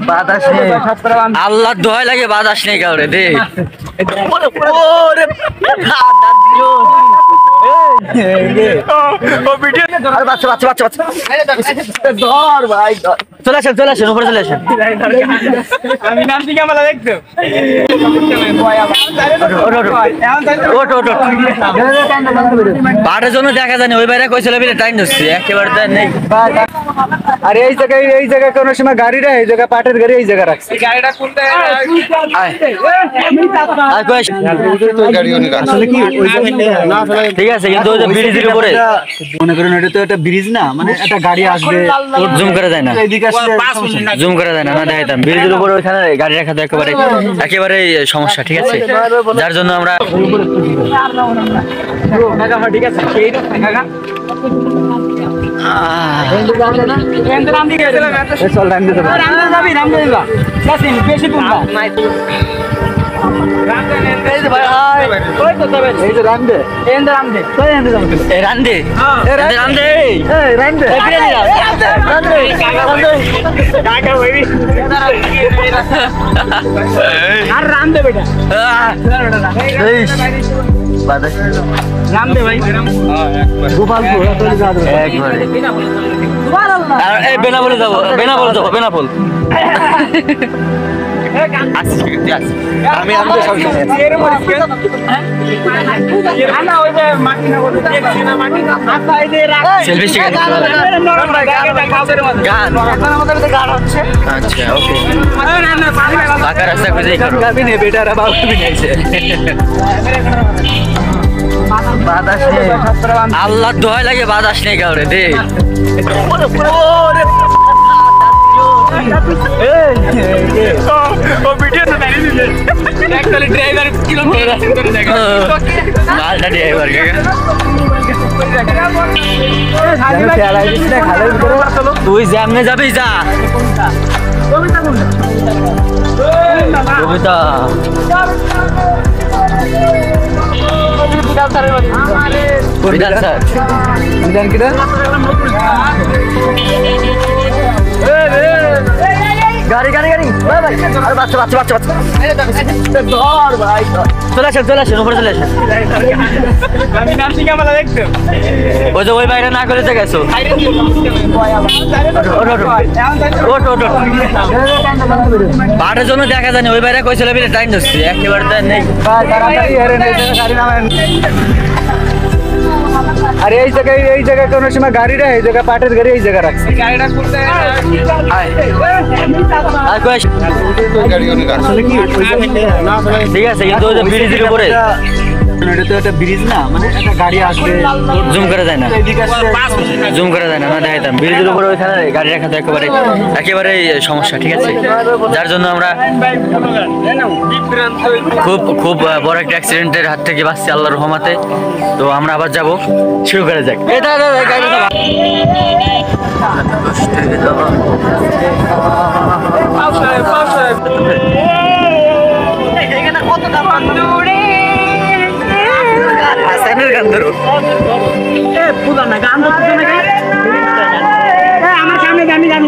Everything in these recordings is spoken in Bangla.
বাতাস নেই, আল্লাহর দোহাই লাগে বাতাস নেই কাউরে দে। চলে আসেন চলে আসেন উপরে চলে আসেন। আমি নাম দিকে আমরা দেখতো পাটের জন্য দেখা জানি ওই বাইরে কইছিল টাইম ধরছি একেবারে নেই। আর এই জায়গায় কোন সময় গাড়ি রে এই জায়গা পাটের গাড়ি এই জায়গা রাখছে। গাড়িটা কোনটা ঠিক আছে কিন্তু ওই যে ব্রিজের উপরে মনে করেন এটা তো একটা ব্রিজ না, মানে একটা গাড়ি আসবে জুম করা যায় না, জুম করা যায় না না দেখাইতাম। ব্রিজের উপরে ওইখানে গাড়ি রাখা তো একেবারে সমস্যা। ঠিক আছে যার জন্য আমরা ঠিক আছে বেনাপোলে যাবো, বেনাপোল যাবো, বেনাপোল। আমি আল্লাহর দোহাই লাগে বাতাস নেই কাউরে দে। তুই যেমনে যাবি যা। কবিতা বিধান স্যার বিধান কিটা গাড়ি গাড়ি গাড়ি বাচ্চা বাচ্চা বাচ্চা বাচ্চা চলে আসেন চলে আসেন উপরে চলে আসেন। আমি নাম দিকে আমরা দেখতো ওই যে ওই বাইরে না করে গেছো। পাটের জন্য দেখা জানি ওই বাইরে কইছিল টাইম ধরছি একেবারে নেই। আর এই জায়গায় কোন সময় গাড়ি রে এই জায়গা পাটের গাড়ি এই জায়গা রাখছে। গাড়িটা কোনটা ঠিক আছে কিন্তু ওই যে ব্রিজের উপরে এটা তো একটা ব্রিজ না, মানে একটা গাড়ি আসবে জুম করা যায় না, জুম করা যায় না না দেখাইতাম। ব্রিজের উপরে ওইখানে গাড়ি রাখা তো একেবারে সমস্যা। ঠিক আছে যার জন্য আমরা খুব বড় একটা অ্যাক্সিডেন্টের হাত থেকে বাঁচছি আল্লাহর রহমতে। তো আমরা আবার যাব, শুরু করে যাক। গান ধরো আমার সামনে জানি জানি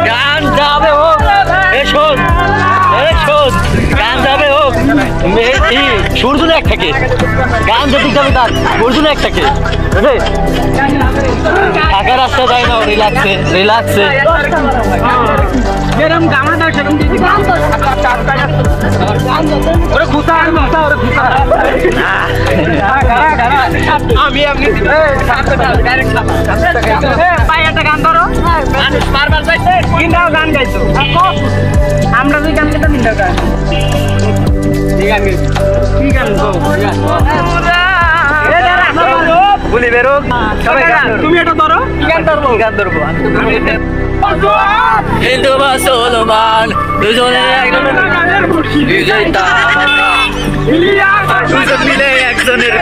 গান যাবে হোক, গান যাবে হোক, সুরজুন এক থাকে গান যদি যাবে তার সুরজুন এক থাকে। ঢাকা রাস্তা যায় না রিল্যাক্সে রিল্যাক্সে আমি একটা গান ধরো গান গাইছো আমরা দুই গান কেটে তিনটা গান ঠিক আছে কি গান বলি বেরো তুমি এটা ধরো গান ধরবো গান ধরবো। হিন্দু মুসলমান দুজনে মিলে একজনের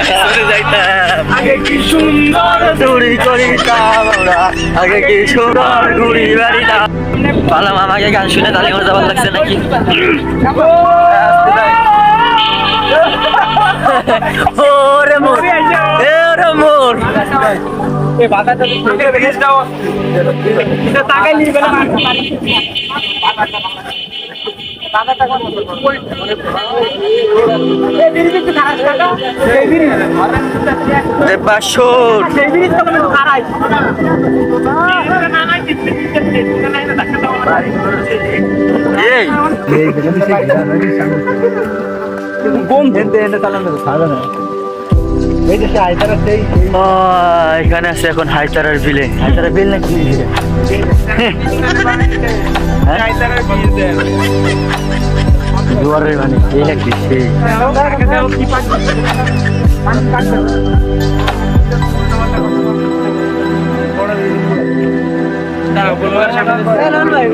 যাইতাম। আগে কি সুন্দর চুরি করিতাম আমরা, আগে কি সুন্দর ঘুরি বাড়িতাম। ভালো আমাকে গান শুনে তালি মজা ভালো লাগছে নাকি? ওরে মোর, ওরে মোর। বাসর এই এখানে আছে এখন হাইতারার বিলে। হাইতারার বিল নাকি জোয়ারের মানে এই লাগছে সেই ভাই